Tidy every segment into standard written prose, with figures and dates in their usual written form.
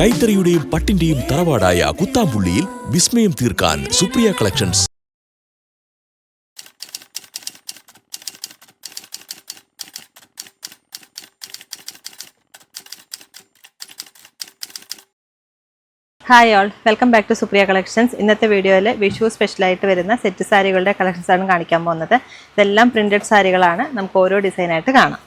കൈത്തറിയുടെയും പട്ടിന്റെയും തറവാടായ കുത്താമ്പുള്ളിയിൽ വിസ്മയം തീർക്കാൻ Supriya collections. Hi all, welcome back to Supriya collections. ഇന്നത്തെ വീഡിയോയിൽ വിഷു സ്പെഷ്യലായിട്ട് വരുന്ന സെറ്റ് സാരികളുടെ കളക്ഷൻസാണ് കാണിക്കാൻ പോകുന്നത്. ഇതെല്ലാം പ്രിന്റഡ് സാരികളാണ്. നമുക്ക് ഓരോ ഡിസൈനായിട്ട് കാണാം.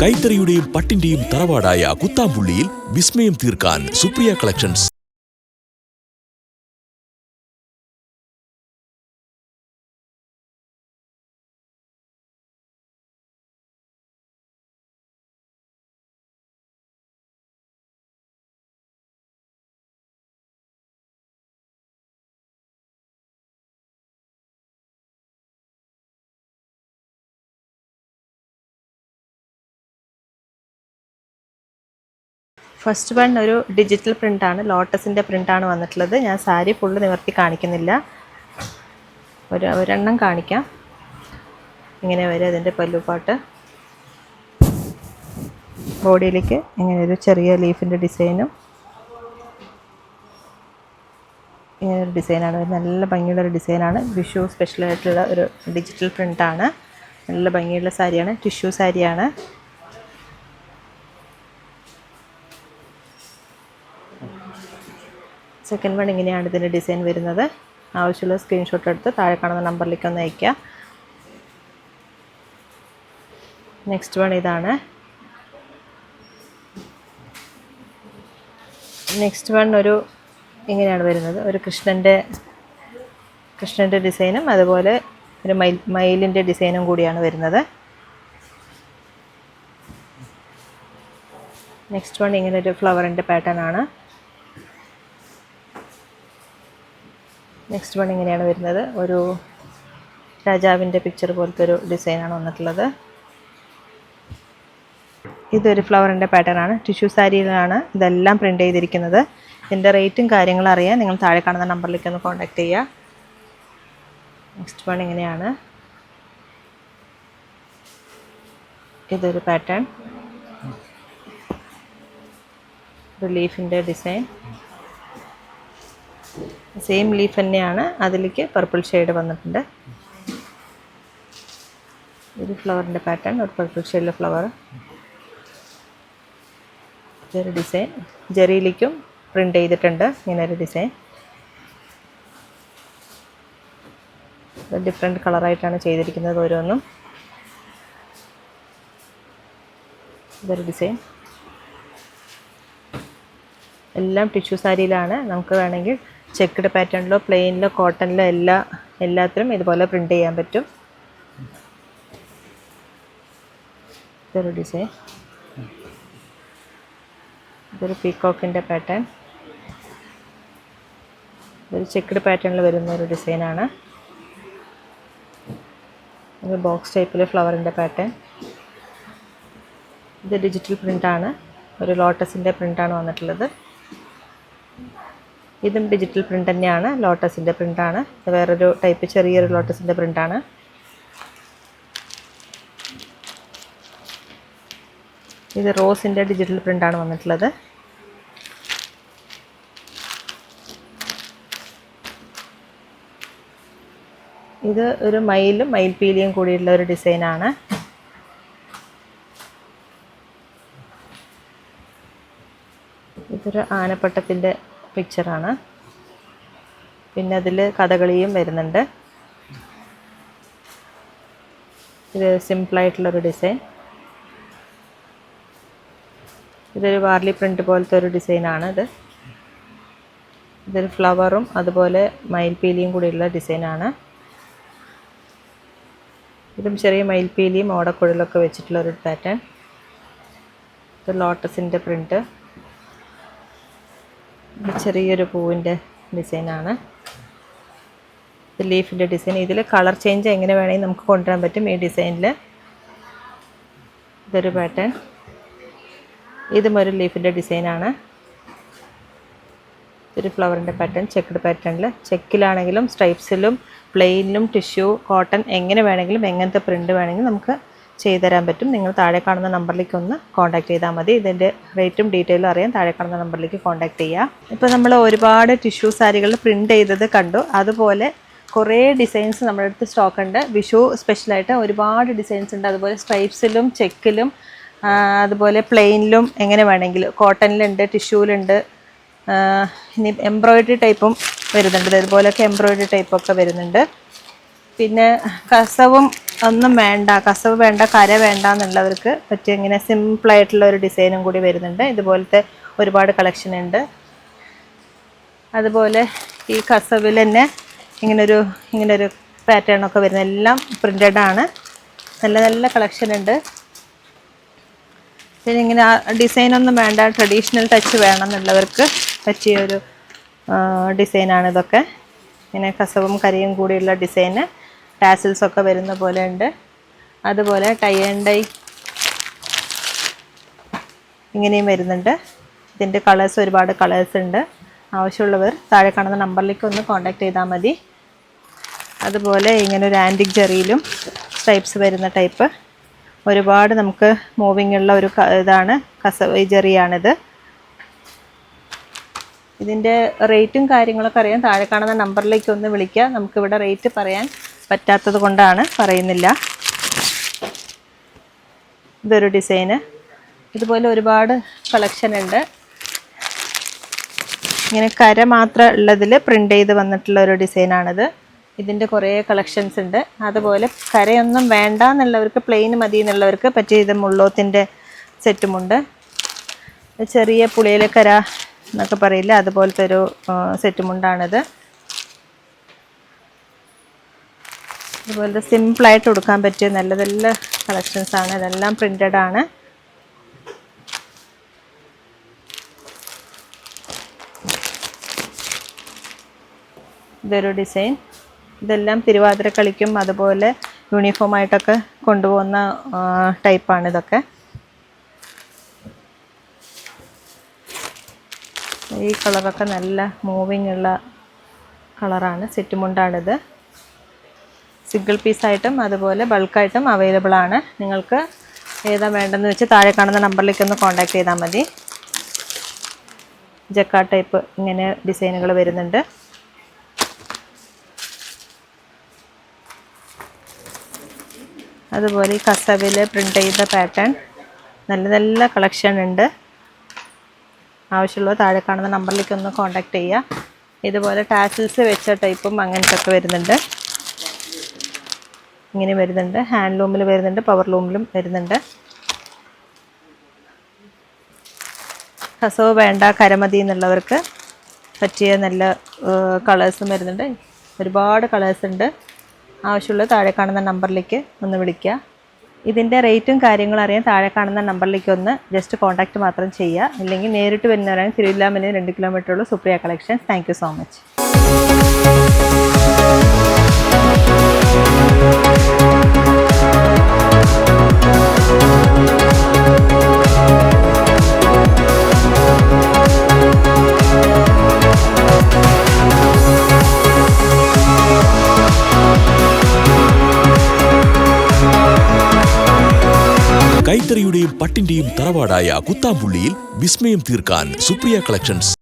കൈത്തറിയുടെയും പട്ടിന്റെയും തറവാടായ കുത്താമ്പുള്ളിയിൽ വിസ്മയം തീർക്കാൻ സുപ്രിയ കളക്ഷൻസ്. ഫസ്റ്റ് വൺ ഒരു ഡിജിറ്റൽ പ്രിൻ്റാണ്, ലോട്ടസിൻ്റെ പ്രിൻ്റാണ് വന്നിട്ടുള്ളത്. ഞാൻ സാരി ഫുള്ള് നിവർത്തി കാണിക്കുന്നില്ല, ഒരെണ്ണം കാണിക്കാം. ഇങ്ങനെ വരും അതിൻ്റെ പല്ലുപാട്ട്. ബോഡിയിലേക്ക് ഇങ്ങനെ ഒരു ചെറിയ ലീഫിൻ്റെ ഡിസൈനും ഇങ്ങനെ ഒരു ഡിസൈനാണ്. നല്ല ഭംഗിയുള്ളൊരു ഡിസൈനാണ്. വിഷു സ്പെഷ്യലായിട്ടുള്ള ഒരു ഡിജിറ്റൽ പ്രിൻ്റാണ്. നല്ല ഭംഗിയുള്ള സാരിയാണ്, ടിഷ്യൂ സാരിയാണ്. സെക്കൻഡ് വൺ ഇങ്ങനെയാണ് ഇതിൻ്റെ ഡിസൈൻ വരുന്നത്. ആവശ്യമുള്ള സ്ക്രീൻഷോട്ട് എടുത്ത് താഴെ കാണുന്ന നമ്പറിലേക്ക് ഒന്ന് അയയ്ക്കുക. നെക്സ്റ്റ് വൺ ഇതാണ്. നെക്സ്റ്റ് വൺ ഇങ്ങനെയാണ് വരുന്നത്. ഒരു കൃഷ്ണൻ്റെ ഡിസൈനും അതുപോലെ ഒരു മയിലിൻ്റെ ഡിസൈനും കൂടിയാണ് വരുന്നത്. നെക്സ്റ്റ് വൺ ഇങ്ങനെ ഒരു ഫ്ലവറിൻ്റെ പാറ്റേൺ ആണ്. നെക്സ്റ്റ് വൺ ഇങ്ങനെയാണ് വരുന്നത്. ഒരു രാജാവിൻ്റെ പിക്ചർ പോലത്തെ ഒരു ഡിസൈനാണ് വന്നിട്ടുള്ളത്. ഇതൊരു ഫ്ലവറിൻ്റെ പാറ്റേൺ ആണ്. ടിഷ്യൂ സാരിയിലാണ് ഇതെല്ലാം പ്രിൻ്റ് ചെയ്തിരിക്കുന്നത്. ഇതിൻ്റെ റേറ്റും കാര്യങ്ങളും അറിയാൻ നിങ്ങൾ താഴെ കാണുന്ന നമ്പറിലേക്ക് ഒന്ന് കോൺടാക്റ്റ് ചെയ്യുക. നെക്സ്റ്റ് വൺ ഇങ്ങനെയാണ്. ഇതൊരു പാറ്റേൺ, ഒരു ലീഫിൻ്റെ ഡിസൈൻ. സെയിം ലീഫ് തന്നെയാണ്, അതിലേക്ക് പർപ്പിൾ ഷെയ്ഡ് വന്നിട്ടുണ്ട്. ഒരു ഫ്ലവറിൻ്റെ പാറ്റേൺ, ഒരു പർപ്പിൾ ഷെയ്ഡിലെ ഫ്ലവർ. ഇതൊരു ഡിസൈൻ, ജെറിയിലേക്കും പ്രിൻ്റ് ചെയ്തിട്ടുണ്ട് ഇങ്ങനൊരു ഡിസൈൻ. ഡിഫറെൻറ്റ് കളറായിട്ടാണ് ചെയ്തിരിക്കുന്നത് ഓരോന്നും. ഇതൊരു ഡിസൈൻ. എല്ലാം ടിഷ്യൂ സാരിയിലാണ്. നമുക്ക് വേണമെങ്കിൽ ചെക്ക്ഡ് പാറ്റേണിലോ പ്ലെയിനിലോ കോട്ടണിലോ എല്ലാത്തിലും ഇതുപോലെ പ്രിൻ്റ് ചെയ്യാൻ പറ്റും. ഇതൊരു ഡിസൈൻ. ഇതൊരു പീക്കോക്കിൻ്റെ പാറ്റേൺ. ഇതൊരു ചെക്ക്ഡ് പാറ്റേണിൽ വരുന്ന ഒരു ഡിസൈനാണ്. ഒരു ബോക്സ് ടൈപ്പിൽ ഫ്ലവറിൻ്റെ പാറ്റേൺ. ഇത് ഡിജിറ്റൽ പ്രിൻ്റാണ്, ഒരു ലോട്ടസിൻ്റെ പ്രിൻ്റാണ് വന്നിട്ടുള്ളത്. ഇതും ഡിജിറ്റൽ പ്രിൻ്റ് തന്നെയാണ്, ലോട്ടസിൻ്റെ പ്രിൻ്റാണ്. വേറൊരു ടൈപ്പ് ചെറിയൊരു ലോട്ടസിൻ്റെ പ്രിൻ്റാണ്. ഇത് റോസിൻ്റെ ഡിജിറ്റൽ പ്രിൻ്റാണ് വന്നിട്ടുള്ളത്. ഇത് ഒരു മയിൽപീലിയും കൂടിയുള്ള ഒരു ഡിസൈനാണ്. ഇതൊരു ആനപ്പട്ടത്തിൻ്റെ പിക്ചറാണ്. പിന്നെ അതിൽ കഥകളിയും വരുന്നുണ്ട്. ഇത് സിമ്പിളായിട്ടുള്ളൊരു ഡിസൈൻ. ഇതൊരു വാർലി പ്രിൻ്റ് പോലത്തെ ഒരു ഡിസൈനാണ്. ഇതൊരു ഫ്ലവറും അതുപോലെ മയിൽപീലിയും കൂടിയുള്ള ഡിസൈനാണ്. ഇതും ചെറിയ മയിൽപീലിയും ഓടക്കുഴലൊക്കെ വെച്ചിട്ടുള്ളൊരു പാറ്റേൺ. ഇത് ലോട്ടസിൻ്റെ പ്രിൻ്റ്. ചെറിയൊരു പൂവിൻ്റെ ഡിസൈനാണ്. ഇത് ലീഫിൻ്റെ ഡിസൈൻ. ഇതിൽ കളർ ചേഞ്ച് എങ്ങനെ വേണമെങ്കിൽ നമുക്ക് കൊണ്ടുവരാൻ പറ്റും ഈ ഡിസൈനിൽ. ഇതൊരു പാറ്റേൺ. ഇതും ഒരു ലീഫിൻ്റെ ഡിസൈനാണ്. ഒരു ഫ്ലവറിൻ്റെ പാറ്റേൺ, ചെക്ക്ഡ് പാറ്റേണിൽ. ചെക്കിലാണെങ്കിലും സ്ട്രൈപ്സിലും പ്ലെയിനിലും ടിഷ്യൂ കോട്ടൺ എങ്ങനെ വേണമെങ്കിലും എങ്ങനത്തെ പ്രിൻ്റ് വേണമെങ്കിലും നമുക്ക് ചെയ്തു തരാൻ പറ്റും. നിങ്ങൾ താഴെ കാണുന്ന നമ്പറിലേക്ക് ഒന്ന് കോൺടാക്ട് ചെയ്താൽ മതി. ഇതിൻ്റെ റേറ്റും ഡീറ്റെയിലും അറിയാൻ താഴെ കാണുന്ന നമ്പറിലേക്ക് കോൺടാക്ട് ചെയ്യുക. ഇപ്പോൾ നമ്മൾ ഒരുപാട് ടിഷ്യൂ സാരികളിൽ പ്രിൻ്റ് ചെയ്തത് കണ്ടു. അതുപോലെ കുറേ ഡിസൈൻസ് നമ്മുടെ അടുത്ത് സ്റ്റോക്ക് ഉണ്ട്. വിഷു സ്പെഷ്യലായിട്ട് ഒരുപാട് ഡിസൈൻസ് ഉണ്ട്. അതുപോലെ സ്ട്രൈപ്സിലും ചെക്കിലും അതുപോലെ പ്ലെയിനിലും എങ്ങനെ വേണമെങ്കിലും, കോട്ടണിലുണ്ട്, ടിഷ്യൂലുണ്ട്, ഇനി എംബ്രോയിഡറി ടൈപ്പും വരുന്നുണ്ട്. ഇതുപോലെയൊക്കെ എംബ്രോയിഡറി ടൈപ്പൊക്കെ വരുന്നുണ്ട്. പിന്നെ കസവും ഒന്നും വേണ്ട, കസവ് വേണ്ട, കര വേണ്ട എന്നുള്ളവർക്ക് പറ്റിയ ഇങ്ങനെ സിമ്പിളായിട്ടുള്ള ഒരു ഡിസൈനും കൂടി വരുന്നുണ്ട്. ഇതുപോലത്തെ ഒരുപാട് കളക്ഷൻ ഉണ്ട്. അതുപോലെ ഈ കസവിൽ തന്നെ ഇങ്ങനൊരു പാറ്റേണൊക്കെ വരുന്ന എല്ലാം പ്രിൻ്റഡ് ആണ്. നല്ല നല്ല കളക്ഷൻ ഉണ്ട്. പിന്നെ ഇങ്ങനെ ഡിസൈനൊന്നും വേണ്ട, ട്രഡീഷണൽ ടച്ച് വേണം എന്നുള്ളവർക്ക് പറ്റിയൊരു ഡിസൈനാണ് ഇതൊക്കെ. ഇങ്ങനെ കസവും കരയും കൂടിയുള്ള ഡിസൈന്, ടാസിൽസൊക്കെ വരുന്ന പോലെ ഉണ്ട്. അതുപോലെ ടൈ ആൻഡ് ഡൈ ഇങ്ങനെയും വരുന്നുണ്ട്. ഇതിൻ്റെ കളേഴ്സ് ഒരുപാട് കളേഴ്സ് ഉണ്ട്. ആവശ്യമുള്ളവർ താഴെ കാണുന്ന നമ്പറിലേക്ക് ഒന്ന് കോൺടാക്ട് ചെയ്താൽ മതി. അതുപോലെ ഇങ്ങനെ ഒരു ആൻറ്റിക് ജെറിയിലും സ്ട്രൈപ്സ് വരുന്ന ടൈപ്പ് ഒരുപാട് നമുക്ക് മൂവിങ് ഉള്ള ഒരു ഇതാണ് കസവ് ജെറിയാണിത്. ഇതിൻ്റെ റേറ്റും കാര്യങ്ങളൊക്കെ അറിയാൻ താഴെ കാണുന്ന നമ്പറിലേക്ക് ഒന്ന് വിളിക്കുക. നമുക്കിവിടെ റേറ്റ് പറയാൻ പറ്റാത്തത് കൊണ്ടാണ് പറയുന്നില്ല. ഇതൊരു ഡിസൈന്. ഇതുപോലെ ഒരുപാട് കളക്ഷൻ ഉണ്ട്. ഇങ്ങനെ കര മാത്രം ഉള്ളതിൽ പ്രിൻ്റ് ചെയ്ത് വന്നിട്ടുള്ള ഒരു ഡിസൈനാണിത്. ഇതിൻ്റെ കുറേ കളക്ഷൻസ് ഉണ്ട്. അതുപോലെ കരയൊന്നും വേണ്ട എന്നുള്ളവർക്ക്, പ്ലെയിൻ മതി എന്നുള്ളവർക്ക് പറ്റിയ ഇത് മുള്ളോത്തിൻ്റെ സെറ്റുമുണ്ട്. ചെറിയ പുളിയിലക്കര എന്നൊക്കെ പറയില്ല, അതുപോലത്തെ ഒരു സെറ്റുമുണ്ടാണിത്. അതുപോലത്തെ സിമ്പിളായിട്ട് കൊടുക്കാൻ പറ്റിയ നല്ല നല്ല കളക്ഷൻസാണ്. ഇതെല്ലാം പ്രിൻ്റഡ് ആണ്. ഇതൊരു ഡിസൈൻ. ഇതെല്ലാം തിരുവാതിര കളിക്കും അതുപോലെ യൂണിഫോമായിട്ടൊക്കെ കൊണ്ടുപോകുന്ന ടൈപ്പാണ് ഇതൊക്കെ. ഈ കളറൊക്കെ നല്ല മൂവിങ് ഉള്ള കളറാണ്. സെറ്റുമുണ്ടാണിത്. സിംഗിൾ പീസായിട്ടും അതുപോലെ ബൾക്കായിട്ടും അവൈലബിൾ ആണ്. നിങ്ങൾക്ക് ഏതാ വേണ്ടതെന്ന് വെച്ച് താഴെ കാണുന്ന നമ്പറിലേക്ക് ഒന്ന് കോൺടാക്ട് ചെയ്താൽ മതി. ജക്കാ ടൈപ്പ് ഇങ്ങനെ ഡിസൈനുകൾ വരുന്നുണ്ട്. അതുപോലെ ഈ കസവിൽ പ്രിൻ്റ് ചെയ്ത പാറ്റേൺ നല്ല നല്ല കളക്ഷൻ ഉണ്ട്. ആവശ്യമുള്ളത് താഴെ കാണുന്ന നമ്പറിലേക്ക് ഒന്ന് കോൺടാക്ട് ചെയ്യുക. ഇതുപോലെ ടാസിൽസ് വെച്ച ടൈപ്പും അങ്ങനത്തെ ഒക്കെ വരുന്നുണ്ട്. ഇങ്ങനെ വരുന്നുണ്ട്. ഹാൻഡ്ലൂമിൽ വരുന്നുണ്ട്, പവർ ലൂമിലും വരുന്നുണ്ട്. കസവ് വേണ്ട, കരമതി എന്നുള്ളവർക്ക് പറ്റിയ നല്ല കളേഴ്സും വരുന്നുണ്ട്. ഒരുപാട് കളേഴ്സ് ഉണ്ട്. ആവശ്യമുള്ളത് താഴെ കാണുന്ന നമ്പറിലേക്ക് ഒന്ന് വിളിക്കുക. ഇതിൻ്റെ റേറ്റും കാര്യങ്ങളും അറിയാൻ താഴെ കാണുന്ന നമ്പറിലേക്ക് ഒന്ന് ജസ്റ്റ് കോൺടാക്റ്റ് മാത്രം ചെയ്യുക. ഇല്ലെങ്കിൽ നേരിട്ട് വരുന്നവരാണ്. തിരുവല്ലാമല 2 കിലോമീറ്റർ ഉള്ള Supriya collections. Thank you so much. കൈത്തറിയുടെയും പട്ടിന്റെയും തറവാടായ കുത്താമ്പുള്ളിയിൽ വിസ്മയം തീർക്കാൻ സുപ്രിയ കളക്ഷൻസ്